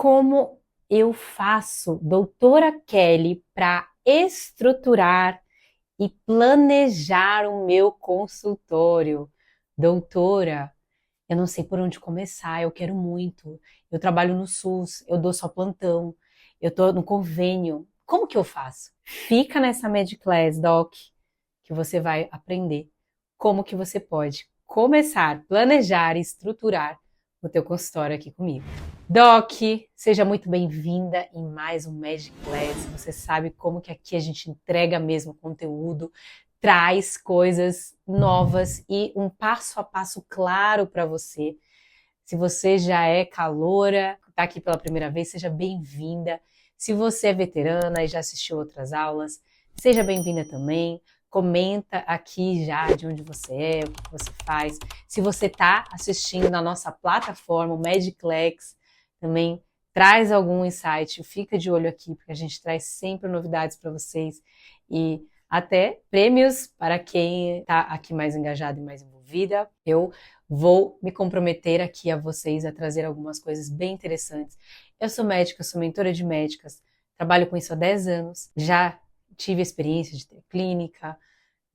Como eu faço, doutora Kelly, para estruturar e planejar o meu consultório? Doutora, eu não sei por onde começar, eu quero muito. Eu trabalho no SUS, eu dou só plantão, eu tô no convênio. Como que eu faço? Fica nessa Mediclass, Doc, que você vai aprender como que você pode começar, planejar e estruturar o teu consultório aqui comigo. Doc, seja muito bem-vinda em mais um Magic Class. Você sabe como que aqui a gente entrega mesmo conteúdo, traz coisas novas e um passo a passo claro para você. Se você já é caloura, está aqui pela primeira vez, seja bem-vinda. Se você é veterana e já assistiu outras aulas, seja bem-vinda também. Comenta aqui já de onde você é, o que você faz. Se você está assistindo na nossa plataforma, o Magiclex, também traz algum insight, fica de olho aqui, porque a gente traz sempre novidades para vocês e até prêmios para quem está aqui mais engajado e mais envolvida. Eu vou me comprometer aqui a vocês a trazer algumas coisas bem interessantes. Eu sou médica, sou mentora de médicas, trabalho com isso há 10 anos, já tive experiência de ter clínica,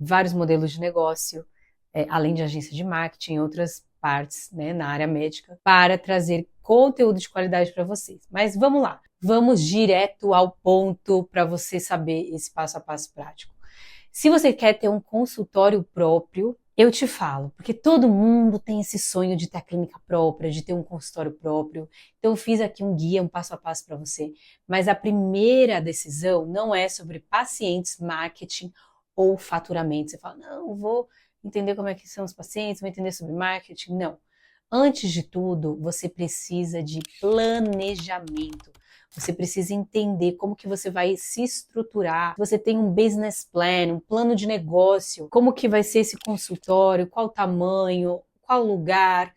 vários modelos de negócio, além de agência de marketing, outras partes, né, na área médica, para trazer conteúdo de qualidade para vocês. Mas vamos lá, vamos direto ao ponto para você saber esse passo a passo prático. Se você quer ter um consultório próprio, eu te falo, porque todo mundo tem esse sonho de ter a clínica própria, de ter um consultório próprio. Então eu fiz aqui um guia, um passo a passo para você. Mas a primeira decisão não é sobre pacientes, marketing ou faturamento. Você fala, não, vou entender como é que são os pacientes, vou entender sobre marketing. Não. Antes de tudo, você precisa de planejamento. Você precisa entender como que você vai se estruturar. Você tem um business plan, um plano de negócio, como que vai ser esse consultório, qual tamanho, qual lugar,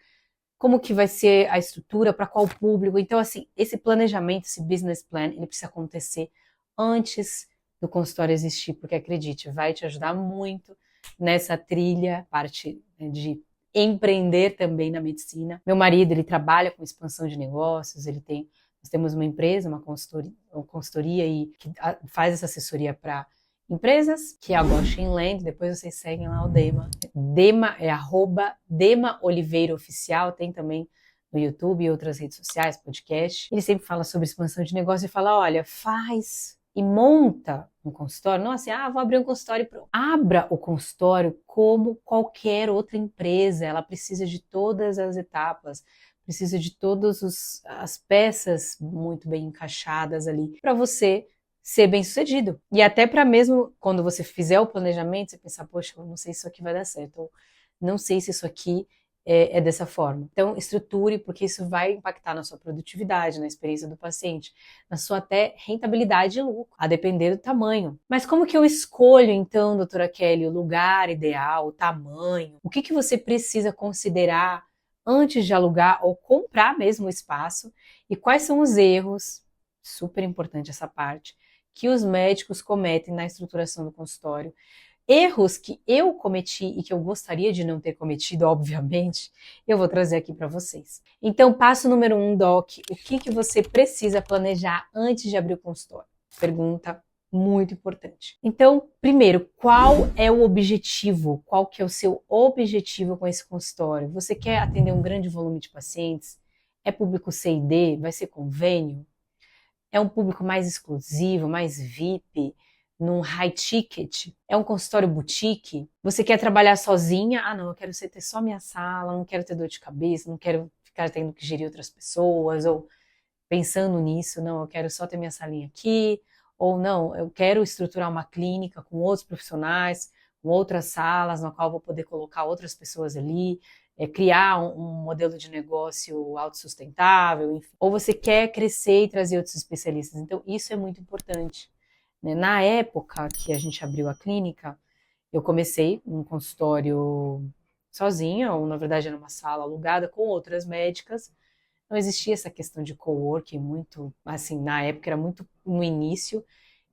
como que vai ser a estrutura, para qual público. Então, assim, esse planejamento, esse business plan, ele precisa acontecer antes do consultório existir, porque acredite, vai te ajudar muito nessa trilha, parte de empreender também na medicina. Meu marido, ele trabalha com expansão de negócios, nós temos uma empresa, uma consultoria e que faz essa assessoria para empresas, que é a Goshen Land. Depois vocês seguem lá o Dema. Dema é @Dema Oliveira Oficial, tem também no YouTube e outras redes sociais, podcast. Ele sempre fala sobre expansão de negócio e fala, olha, faz e monta um consultório, não assim, vou abrir um consultório e pronto. Abra o consultório como qualquer outra empresa, ela precisa de todas as etapas, precisa de todas as peças muito bem encaixadas ali para você ser bem sucedido. E até para mesmo quando você fizer o planejamento, você pensar, poxa, eu não sei se isso aqui vai dar certo, ou não sei se isso aqui é dessa forma. Então, estruture, porque isso vai impactar na sua produtividade, na experiência do paciente, na sua até rentabilidade e lucro, a depender do tamanho. Mas como que eu escolho, então, doutora Kelly, o lugar ideal, o tamanho? O que você precisa considerar antes de alugar ou comprar mesmo o espaço? E quais são os erros, super importante essa parte, que os médicos cometem na estruturação do consultório? Erros que eu cometi e que eu gostaria de não ter cometido, obviamente, eu vou trazer aqui para vocês. Então, passo número 1, Doc, o que você precisa planejar antes de abrir o consultório? Pergunta muito importante. Então, primeiro, qual é o objetivo? Qual que é o seu objetivo com esse consultório? Você quer atender um grande volume de pacientes? É público C e D? Vai ser convênio? É um público mais exclusivo, mais VIP? Num high ticket? É um consultório boutique? Você quer trabalhar sozinha? Não, eu quero ter só minha sala, não quero ter dor de cabeça, não quero ficar tendo que gerir outras pessoas, ou pensando nisso, não, eu quero só ter minha salinha aqui, ou não, eu quero estruturar uma clínica com outros profissionais, com outras salas, na qual eu vou poder colocar outras pessoas ali, criar um modelo de negócio autossustentável, enfim. Ou você quer crescer e trazer outros especialistas. Então, isso é muito importante. Na época que a gente abriu a clínica, eu comecei um consultório sozinha, ou na verdade era uma sala alugada com outras médicas. Não existia essa questão de coworking muito, assim, na época era muito no início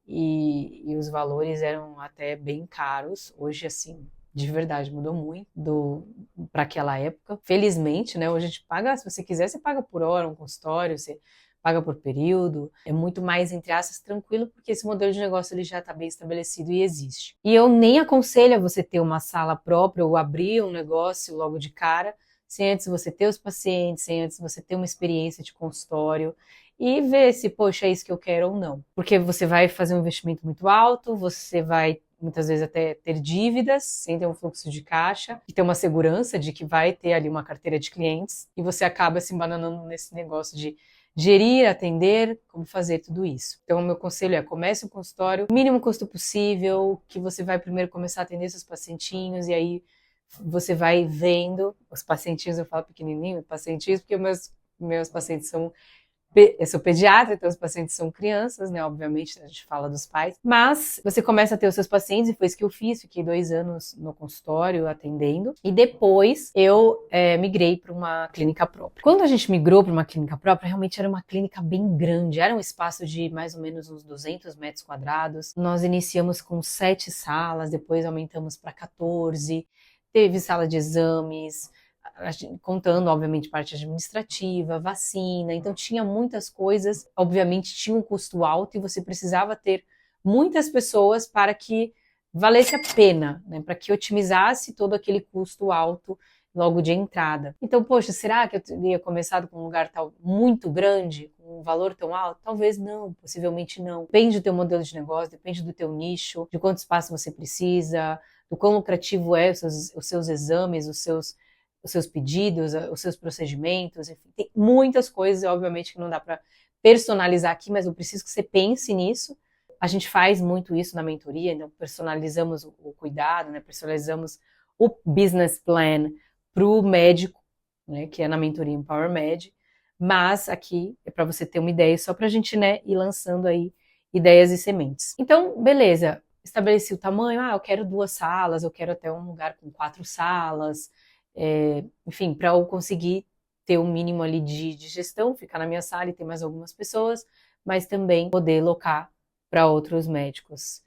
e os valores eram até bem caros. Hoje, assim, de verdade, mudou muito para aquela época. Felizmente, né? Hoje a gente paga, se você quiser, você paga por hora um consultório, você paga por período, é muito mais, entre aspas, tranquilo, porque esse modelo de negócio ele já está bem estabelecido e existe. E eu nem aconselho a você ter uma sala própria ou abrir um negócio logo de cara, sem antes você ter os pacientes, sem antes você ter uma experiência de consultório e ver se, poxa, é isso que eu quero ou não. Porque você vai fazer um investimento muito alto, você vai muitas vezes até ter dívidas, sem ter um fluxo de caixa, e ter uma segurança de que vai ter ali uma carteira de clientes, e você acaba se embananando nesse negócio de gerir, atender, como fazer tudo isso. Então, o meu conselho é, comece o consultório, mínimo custo possível, que você vai primeiro começar a atender seus pacientinhos, e aí você vai vendo, os pacientinhos, eu falo pequenininho, pacientinhos, porque meus pacientes são, eu sou pediatra, então os pacientes são crianças, né, obviamente, a gente fala dos pais, mas você começa a ter os seus pacientes, e foi isso que eu fiz, fiquei 2 anos no consultório atendendo, e depois eu migrei para uma clínica própria. Quando a gente migrou para uma clínica própria, realmente era uma clínica bem grande, era um espaço de mais ou menos uns 200 metros quadrados, nós iniciamos com 7 salas, depois aumentamos para 14, teve sala de exames, contando, obviamente, parte administrativa, vacina, então tinha muitas coisas, obviamente tinha um custo alto e você precisava ter muitas pessoas para que valesse a pena, né, para que otimizasse todo aquele custo alto logo de entrada. Então, poxa, será que eu teria começado com um lugar muito grande, com um valor tão alto? Talvez não, possivelmente não. Depende do teu modelo de negócio, depende do teu nicho, de quanto espaço você precisa, do quão lucrativo é os seus exames, os seus pedidos, os seus procedimentos, enfim, tem muitas coisas, obviamente, que não dá para personalizar aqui, mas eu preciso que você pense nisso. A gente faz muito isso na mentoria, então personalizamos o cuidado, né? Personalizamos o business plan para o médico, né? Que é na mentoria Empower Med, mas aqui é para você ter uma ideia, só para a gente, né, ir lançando aí ideias e sementes. Então, beleza, estabeleci o tamanho, eu quero 2 salas, eu quero até um lugar com 4 salas, enfim, para eu conseguir ter um mínimo ali de gestão, ficar na minha sala e ter mais algumas pessoas, mas também poder locar para outros médicos,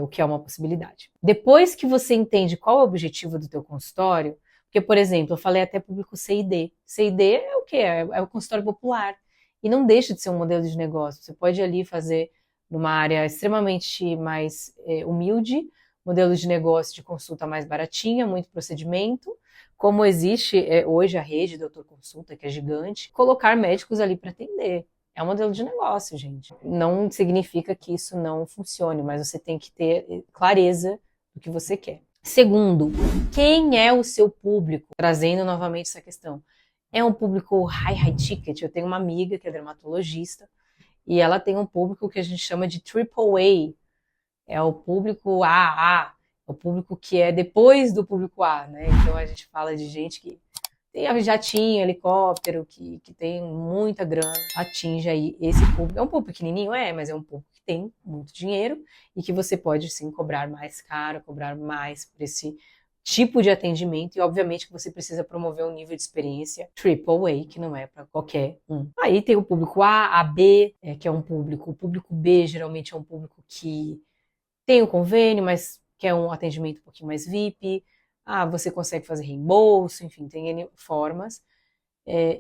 o que é uma possibilidade. Depois que você entende qual é o objetivo do teu consultório, porque, por exemplo, eu falei até público C&D. C&D é o quê? É o consultório popular. E não deixa de ser um modelo de negócio. Você pode ali fazer numa área extremamente mais humilde, modelo de negócio de consulta mais baratinha, muito procedimento, como existe hoje a rede Doutor Consulta, que é gigante, colocar médicos ali para atender. É um modelo de negócio, gente. Não significa que isso não funcione, mas você tem que ter clareza do que você quer. Segundo, quem é o seu público? Trazendo novamente essa questão. É um público high ticket. Eu tenho uma amiga que é dermatologista e ela tem um público que a gente chama de AAA. É o público AA, é o público que é depois do público A, né? Então a gente fala de gente que tem jatinho, helicóptero, que tem muita grana, atinge aí esse público. É um público pequenininho? Mas é um público que tem muito dinheiro e que você pode, sim, cobrar mais caro, cobrar mais por esse tipo de atendimento e, obviamente, que você precisa promover um nível de experiência AAA, que não é para qualquer um. Aí tem o público A, AB, que é um público. O público B, geralmente, é um público que tem um convênio, mas quer um atendimento um pouquinho mais VIP. Você consegue fazer reembolso, enfim, tem N formas.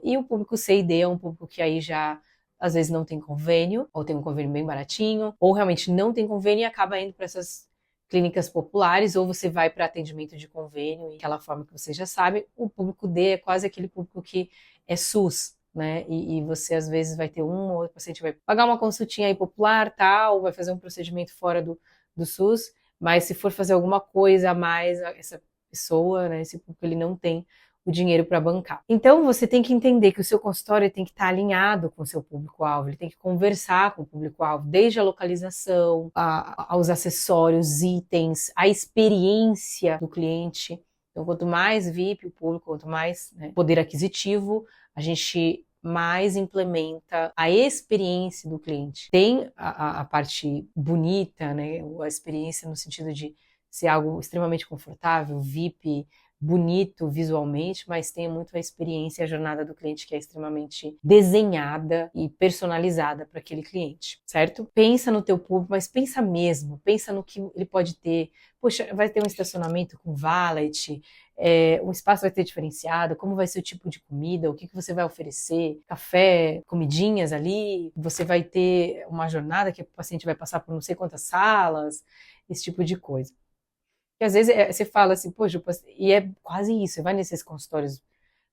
E o público C e D é um público que aí já, às vezes, não tem convênio, ou tem um convênio bem baratinho, ou realmente não tem convênio e acaba indo para essas clínicas populares, ou você vai para atendimento de convênio, e aquela forma que você já sabe. O público D é quase aquele público que é SUS, né? E você, às vezes, vai ter um ou outro paciente vai pagar uma consultinha aí popular, tal, vai fazer um procedimento fora do SUS, mas se for fazer alguma coisa a mais, essa pessoa, né, esse público, ele não tem o dinheiro para bancar. Então, você tem que entender que o seu consultório tem que estar alinhado com o seu público-alvo, ele tem que conversar com o público-alvo, desde a localização, aos acessórios, itens, a experiência do cliente. Então, quanto mais VIP o público, quanto mais, né, poder aquisitivo, a gente mais implementa a experiência do cliente. Tem a parte bonita, né, a experiência no sentido de ser algo extremamente confortável, VIP, bonito visualmente, mas tem muito a experiência, a jornada do cliente que é extremamente desenhada e personalizada para aquele cliente, certo? Pensa no teu público, mas pensa mesmo, pensa no que ele pode ter. Poxa, vai ter um estacionamento com valet, o espaço vai ter diferenciado, como vai ser o tipo de comida, o que que você vai oferecer, café, comidinhas ali, você vai ter uma jornada que o paciente vai passar por não sei quantas salas, esse tipo de coisa. E às vezes você fala assim, poxa, e é quase isso, você vai nesses consultórios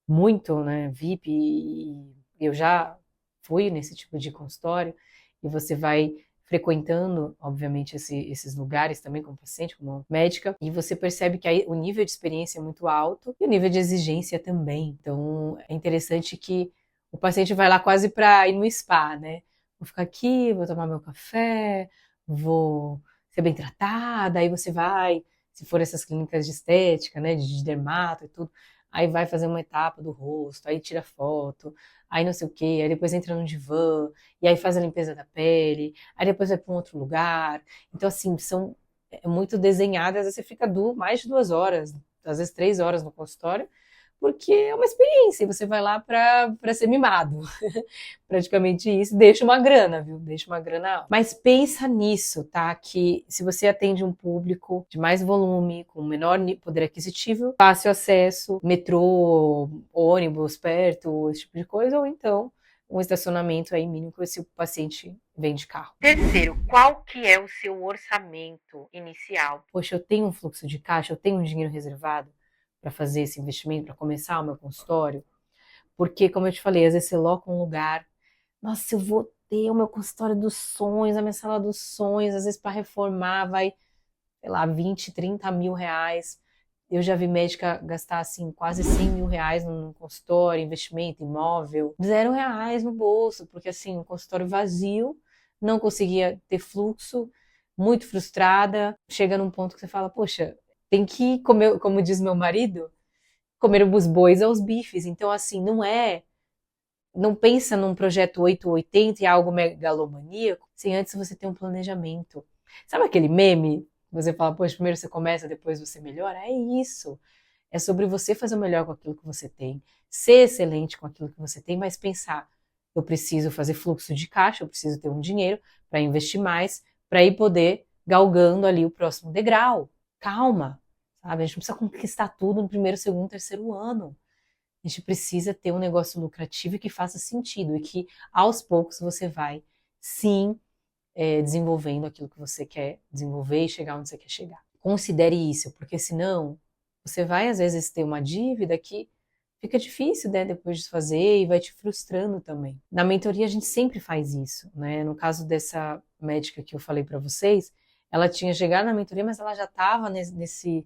muito, né, VIP, e eu já fui nesse tipo de consultório, e você vai frequentando, obviamente, esses lugares também como paciente, como médica, e você percebe que aí o nível de experiência é muito alto e o nível de exigência também. Então, é interessante que o paciente vai lá quase para ir no spa, né? Vou ficar aqui, vou tomar meu café, vou ser bem tratada, aí você vai, se for essas clínicas de estética, né, de dermato e tudo, aí vai fazer uma etapa do rosto, aí tira foto, aí não sei o quê, aí depois entra no divã, e aí faz a limpeza da pele, aí depois vai para um outro lugar. Então, assim, são muito desenhadas, às vezes você fica mais de 2 horas, às vezes 3 horas no consultório, porque é uma experiência, e você vai lá para ser mimado. Praticamente isso, deixa uma grana, viu? Deixa uma grana alta. Mas pensa nisso, tá? Que se você atende um público de mais volume, com menor poder aquisitivo, fácil acesso, metrô, ônibus perto, esse tipo de coisa, ou então um estacionamento aí mínimo se o paciente vem de carro. Terceiro, qual que é o seu orçamento inicial? Poxa, eu tenho um fluxo de caixa, eu tenho um dinheiro reservado para fazer esse investimento, para começar o meu consultório? Porque, como eu te falei, às vezes você loca um lugar, nossa, eu vou ter o meu consultório dos sonhos, a minha sala dos sonhos, às vezes para reformar vai, sei lá, 20, 30 mil reais. Eu já vi médica gastar, assim, quase 100 mil reais num consultório, investimento, imóvel, 0 reais no bolso, porque, assim, um consultório vazio, não conseguia ter fluxo, muito frustrada, chega num ponto que você fala, poxa, tem que comer, como diz meu marido, comer os bois aos bifes. Então, assim, não pensa num projeto 880 e algo megalomaníaco, sem antes você ter um planejamento. Sabe aquele meme? Você fala, poxa, primeiro você começa, depois você melhora? É isso. É sobre você fazer o melhor com aquilo que você tem, ser excelente com aquilo que você tem, mas pensar, eu preciso fazer fluxo de caixa, eu preciso ter um dinheiro para investir mais, para ir poder galgando ali o próximo degrau. Calma, sabe? A gente não precisa conquistar tudo no primeiro, segundo, terceiro ano. A gente precisa ter um negócio lucrativo e que faça sentido e que aos poucos você vai, sim, desenvolvendo aquilo que você quer desenvolver e chegar onde você quer chegar. Considere isso, porque senão você vai às vezes ter uma dívida que fica difícil, né, depois de fazer e vai te frustrando também. Na mentoria a gente sempre faz isso, né? No caso dessa médica que eu falei para vocês, ela tinha chegado na mentoria, mas ela já estava nesse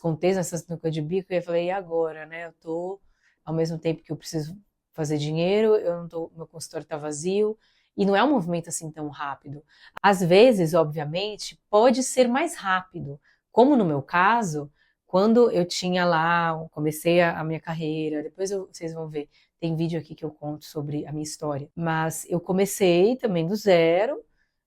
contexto, nessa sinuca de bico, e eu falei, e agora, né? Eu tô, ao mesmo tempo que eu preciso fazer dinheiro, eu não tô, meu consultório tá vazio, e não é um movimento assim tão rápido. Às vezes, obviamente, pode ser mais rápido, como no meu caso, quando eu tinha lá, comecei a minha carreira, depois vocês vão ver, tem vídeo aqui que eu conto sobre a minha história, mas eu comecei também do zero,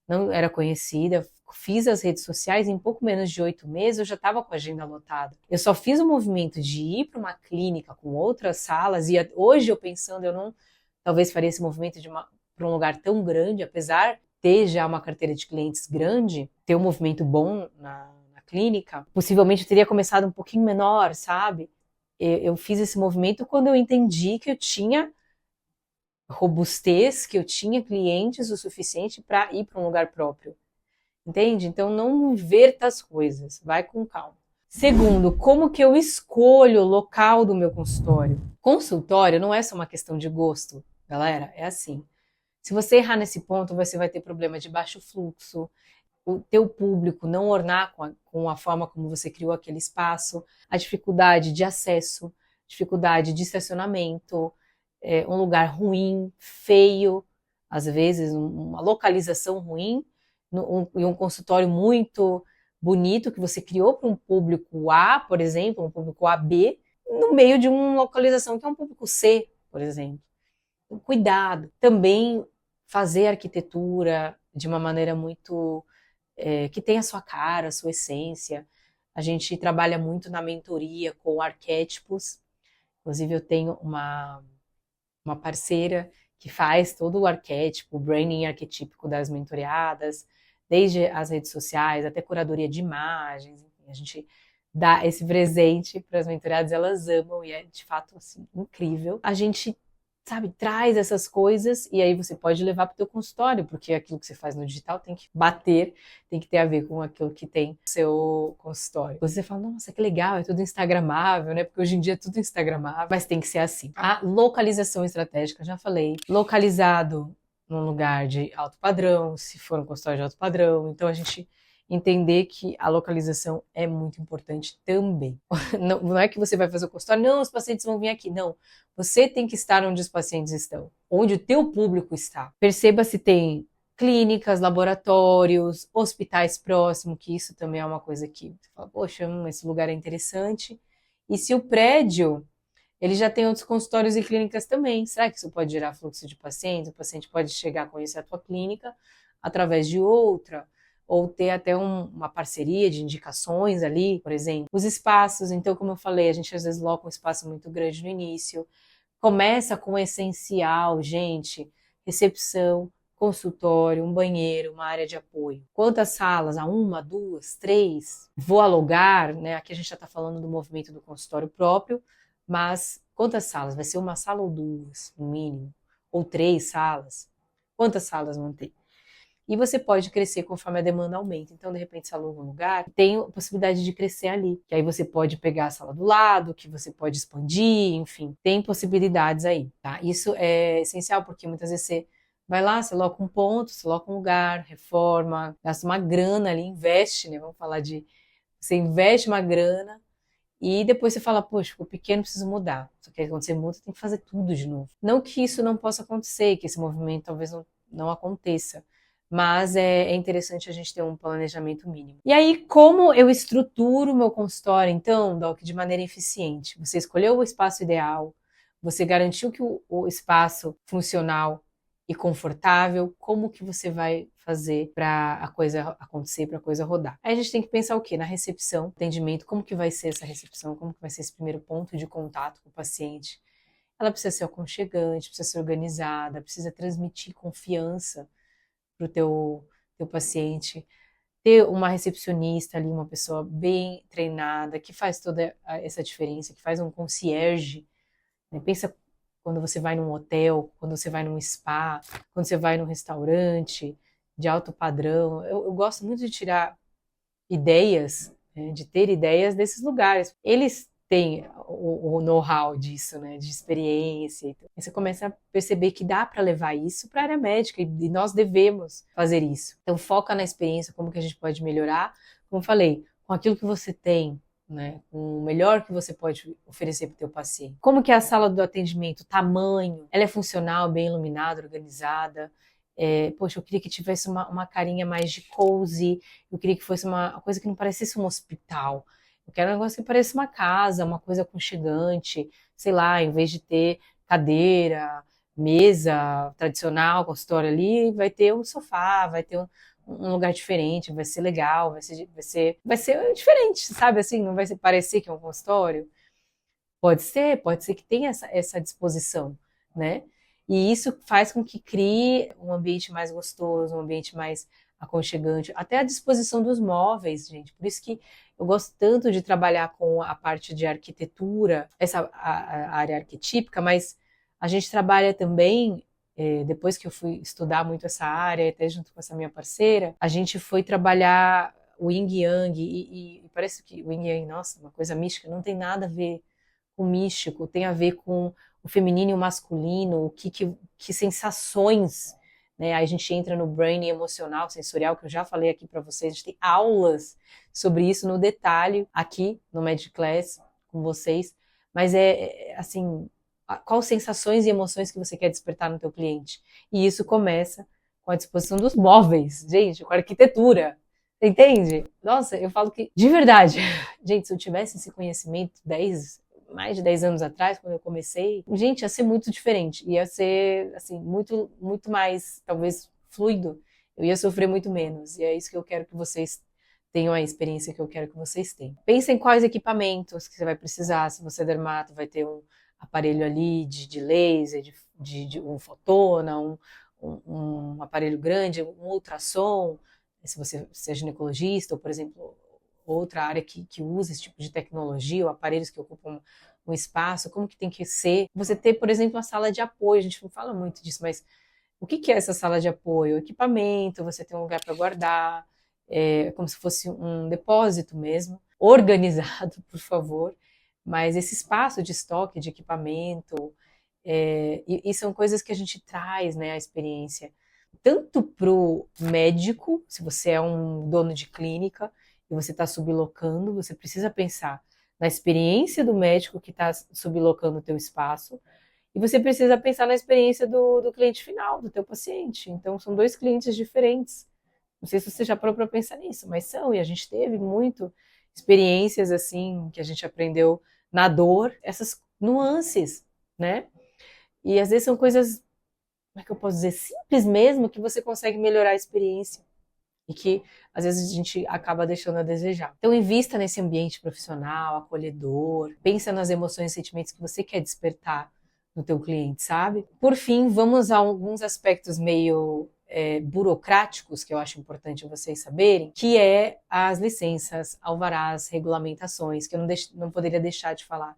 não era conhecida, fiz as redes sociais, em pouco menos de 8 meses eu já estava com a agenda lotada. Eu só fiz o movimento de ir para uma clínica com outras salas, e hoje eu pensando, eu não talvez faria esse movimento para um lugar tão grande, apesar de ter já uma carteira de clientes grande, ter um movimento bom na clínica, possivelmente eu teria começado um pouquinho menor, sabe? Eu fiz esse movimento quando eu entendi que eu tinha robustez, que eu tinha clientes o suficiente para ir para um lugar próprio. Entende? Então não inverta as coisas, vai com calma. Segundo, como que eu escolho o local do meu consultório? Consultório não é só uma questão de gosto, galera, é assim. Se você errar nesse ponto, você vai ter problema de baixo fluxo, o teu público não ornar com a forma como você criou aquele espaço, a dificuldade de acesso, dificuldade de estacionamento, um lugar ruim, feio, às vezes uma localização ruim, e um consultório muito bonito que você criou para um público A, por exemplo, um público AB, no meio de uma localização que é um público C, por exemplo. Então, cuidado. Também fazer arquitetura de uma maneira muito que tenha a sua cara, a sua essência. A gente trabalha muito na mentoria com arquétipos. Inclusive, eu tenho uma parceira que faz todo o arquétipo, o branding arquetípico das mentoreadas, desde as redes sociais até curadoria de imagens. Enfim, a gente dar esse presente para as mentoradas, elas amam e é de fato assim incrível. A gente, sabe, traz essas coisas e aí você pode levar para o teu consultório, porque aquilo que você faz no digital tem que bater, tem que ter a ver com aquilo que tem no seu consultório. Você fala, nossa, que legal, é tudo instagramável, né? Porque hoje em dia é tudo instagramável, mas tem que ser assim. A localização estratégica, já falei, localizado num lugar de alto padrão, se for um consultório de alto padrão, então a gente entender que a localização é muito importante também. Não é que você vai fazer o consultório, não, os pacientes vão vir aqui, não. Você tem que estar onde os pacientes estão, onde o teu público está. Perceba se tem clínicas, laboratórios, hospitais próximos, que isso também é uma coisa que você fala, poxa, esse lugar é interessante. E se o prédio, ele já tem outros consultórios e clínicas também, será que isso pode gerar fluxo de pacientes? O paciente pode chegar a conhecer a tua clínica através de outra, ou ter até uma parceria de indicações ali, por exemplo. Os espaços, então, como eu falei, a gente às vezes loca um espaço muito grande no início, começa com o essencial, gente, recepção, consultório, um banheiro, uma área de apoio. Quantas salas? Uma, duas, três? Vou alugar, né? Aqui a gente já está falando do movimento do consultório próprio, mas quantas salas? Vai ser uma sala ou duas, no mínimo? Ou três salas? Quantas salas vão ter? E você pode crescer conforme a demanda aumenta. Então, de repente, você aluga um lugar, tem a possibilidade de crescer ali. Que aí você pode pegar a sala do lado, que você pode expandir, enfim. Tem possibilidades aí, tá? Isso é essencial, porque muitas vezes você vai lá, você loca um ponto, você loca um lugar, reforma, gasta uma grana ali, investe, né? Vamos falar de... Você investe uma grana e depois você fala, poxa, ficou pequeno, preciso mudar. Só que aí quando você muda, tem que fazer tudo de novo. Não que isso não possa acontecer, que esse movimento talvez não aconteça, mas é interessante a gente ter um planejamento mínimo. E aí, como eu estruturo o meu consultório, então, Doc, de maneira eficiente? Você escolheu o espaço ideal, você garantiu que o espaço funcional e confortável, como que você vai fazer para a coisa acontecer, para a coisa rodar? Aí a gente tem que pensar o quê? Na recepção, atendimento, como que vai ser essa recepção, como que vai ser esse primeiro ponto de contato com o paciente. Ela precisa ser aconchegante, precisa ser organizada, precisa transmitir confiança para o teu paciente, ter uma recepcionista ali, uma pessoa bem treinada, que faz toda essa diferença, que faz um concierge, né? Pensa quando você vai num hotel, quando você vai num spa, quando você vai num restaurante de alto padrão. Eu gosto muito de tirar ideias, né, de ter ideias desses lugares. Eles têm o know-how disso, né, de experiência. Então, você começa a perceber que dá para levar isso para a área médica e nós devemos fazer isso. Então, foca na experiência, como que a gente pode melhorar. Como eu falei, com aquilo que você tem, né, com o melhor que você pode oferecer para o teu paciente. Como que é a sala do atendimento, tamanho, ela é funcional, bem iluminada, organizada. Poxa, eu queria que tivesse uma carinha mais de cozy, eu queria que fosse uma coisa que não parecesse um hospital. Eu quero um negócio que pareça uma casa, uma coisa aconchegante, sei lá, em vez de ter cadeira, mesa tradicional, consultório ali, vai ter um sofá, vai ter um lugar diferente, vai ser legal, vai ser diferente, sabe assim, não vai parecer que é um consultório. Pode ser que tenha essa disposição, né? E isso faz com que crie um ambiente mais gostoso, um ambiente mais aconchegante, até a disposição dos móveis, gente. Por isso que eu gosto tanto de trabalhar com a parte de arquitetura, a área arquetípica, mas a gente trabalha também, depois que eu fui estudar muito essa área, até junto com essa minha parceira, a gente foi trabalhar o Yin Yang, e parece que o Yin Yang, nossa, uma coisa mística, não tem nada a ver com místico, tem a ver com o feminino e o masculino, que sensações, né? Aí a gente entra no brain emocional, sensorial, que eu já falei aqui para vocês, a gente tem aulas sobre isso no detalhe aqui no Magic Class com vocês, mas assim, quais sensações e emoções que você quer despertar no teu cliente? E isso começa com a disposição dos móveis, gente, com a arquitetura. Entende? Nossa, eu falo que, de verdade, gente, se eu tivesse esse conhecimento mais de 10 anos atrás, quando eu comecei, gente, ia ser muito diferente. Ia ser, assim, muito, muito mais, talvez, fluido. Eu ia sofrer muito menos. E é isso que eu quero que vocês tenham a experiência que eu quero que vocês tenham. Pensa em quais equipamentos que você vai precisar. Se você é dermato, vai ter um aparelho ali de laser, de um fotona, um aparelho grande, um ultrassom. Se você é ginecologista, ou, por exemplo, outra área que usa esse tipo de tecnologia, ou aparelhos que ocupam um espaço, como que tem que ser. Você ter, por exemplo, uma sala de apoio, a gente não fala muito disso, mas o que é essa sala de apoio? Equipamento, você tem um lugar para guardar, como se fosse um depósito mesmo, organizado, por favor, mas esse espaço de estoque de equipamento, e são coisas que a gente traz, né, a experiência, tanto para o médico, se você é um dono de clínica e você está sublocando, você precisa pensar na experiência do médico que está sublocando o teu espaço, e você precisa pensar na experiência do cliente final, do teu paciente. Então, são dois clientes diferentes. Não sei se você já parou para pensar nisso, mas são, e a gente teve muito experiências assim, que a gente aprendeu na dor, essas nuances, né? E às vezes são coisas, como é que eu posso dizer, simples mesmo, que você consegue melhorar a experiência. E que às vezes a gente acaba deixando a desejar. Então invista nesse ambiente profissional, acolhedor, pensa nas emoções e sentimentos que você quer despertar no teu cliente, sabe? Por fim, vamos a alguns aspectos meio burocráticos que eu acho importante vocês saberem, que é as licenças, alvarás, regulamentações, que eu não poderia deixar de falar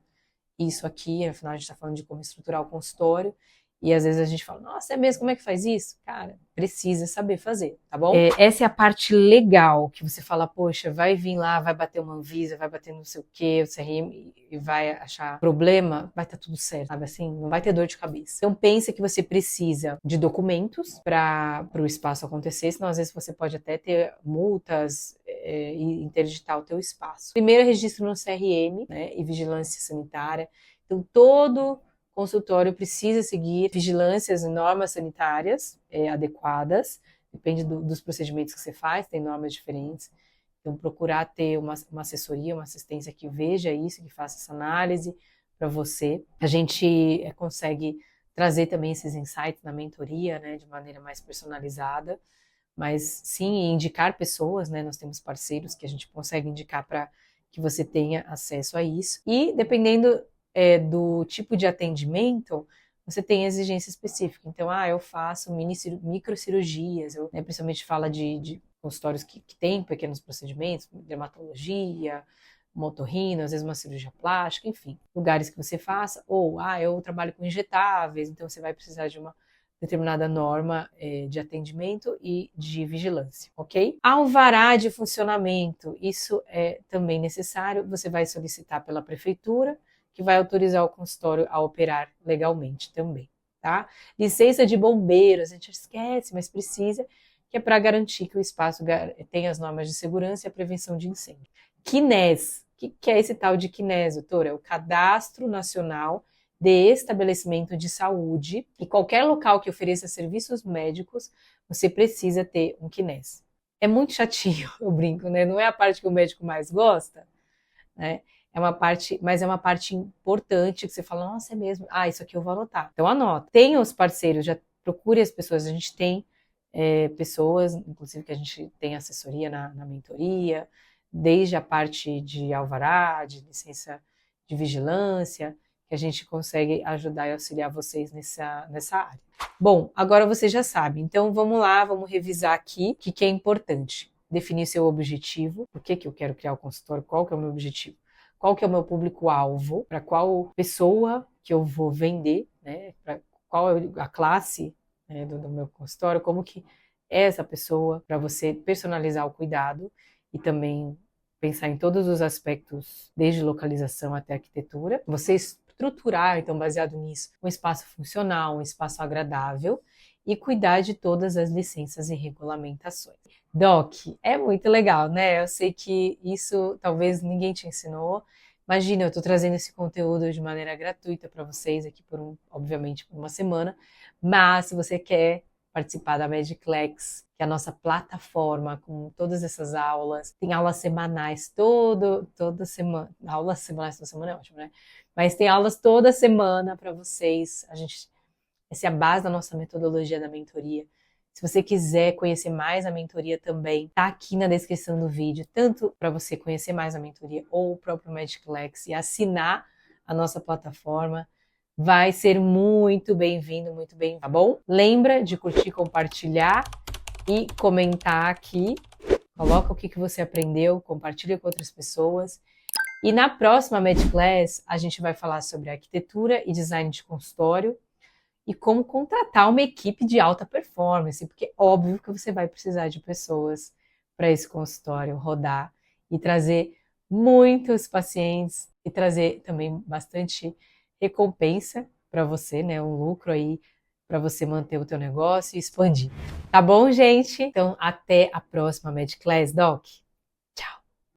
isso aqui, afinal a gente está falando de como estruturar o consultório, e às vezes a gente fala, nossa, é mesmo? Como é que faz isso? Cara, precisa saber fazer, tá bom? Essa é a parte legal, que você fala, poxa, vai vir lá, vai bater uma Anvisa, vai bater não sei o quê, o CRM, e vai achar problema, vai estar tudo certo, sabe assim? Não vai ter dor de cabeça. Então pensa que você precisa de documentos para o espaço acontecer, senão às vezes você pode até ter multas e interditar o teu espaço. Primeiro, registro no CRM, né, e vigilância sanitária. Então todo consultório precisa seguir vigilâncias e normas sanitárias adequadas, depende dos procedimentos que você faz, tem normas diferentes. Então, procurar ter uma assessoria, uma assistência que veja isso, que faça essa análise para você. A gente consegue trazer também esses insights na mentoria, né, de maneira mais personalizada, mas sim, indicar pessoas, né, nós temos parceiros que a gente consegue indicar para que você tenha acesso a isso. E, dependendo do tipo de atendimento, você tem exigência específica. Então, eu faço microcirurgias, eu principalmente fala de consultórios que têm pequenos procedimentos, dermatologia, uma otorrino, às vezes uma cirurgia plástica, enfim, lugares que você faça, ou, eu trabalho com injetáveis, então você vai precisar de uma determinada norma de atendimento e de vigilância, ok? Alvará de funcionamento, isso é também necessário, você vai solicitar pela prefeitura, que vai autorizar o consultório a operar legalmente também, tá? Licença de bombeiro, a gente esquece, mas precisa, que é para garantir que o espaço tenha as normas de segurança e a prevenção de incêndio. CNES, o que é esse tal de CNES, doutora? É o Cadastro Nacional de Estabelecimento de Saúde, e qualquer local que ofereça serviços médicos, você precisa ter um CNES. É muito chatinho, eu brinco, né? Não é a parte que o médico mais gosta, né? Mas é uma parte importante que você fala, nossa, é mesmo? Isso aqui eu vou anotar. Então anota. Tenha os parceiros, já procure as pessoas. A gente tem pessoas, inclusive que a gente tem assessoria na mentoria, desde a parte de alvará, de licença de vigilância, que a gente consegue ajudar e auxiliar vocês nessa área. Bom, agora você já sabe. Então vamos lá, vamos revisar aqui o que é importante. Definir seu objetivo, por que eu quero criar o consultório, qual que é o meu objetivo. Qual que é o meu público-alvo, para qual pessoa que eu vou vender, né? Para qual é a classe, né, do meu consultório, como que é essa pessoa, para você personalizar o cuidado e também pensar em todos os aspectos, desde localização até arquitetura. Você estruturar, então, baseado nisso, um espaço funcional, um espaço agradável e cuidar de todas as licenças e regulamentações. Doc, é muito legal, né? Eu sei que isso talvez ninguém te ensinou. Imagina, eu estou trazendo esse conteúdo de maneira gratuita para vocês aqui obviamente, por uma semana. Mas se você quer participar da Magiclex, que é a nossa plataforma com todas essas aulas, tem aulas semanais toda semana. Aulas semanais toda semana é ótimo, né? Mas tem aulas toda semana para vocês. Essa é a base da nossa metodologia da mentoria. Se você quiser conhecer mais a mentoria também, tá aqui na descrição do vídeo, tanto para você conhecer mais a mentoria ou o próprio Magiclex e assinar a nossa plataforma. Vai ser muito bem-vindo, tá bom? Lembra de curtir, compartilhar e comentar aqui. coloca o que você aprendeu, compartilha com outras pessoas. E na próxima Med Class, a gente vai falar sobre arquitetura e design de consultório e como contratar uma equipe de alta performance, porque é óbvio que você vai precisar de pessoas para esse consultório rodar e trazer muitos pacientes e trazer também bastante recompensa para você, né? Um lucro aí para você manter o teu negócio e expandir. Tá bom, gente? Então, até a próxima Med Class, Doc.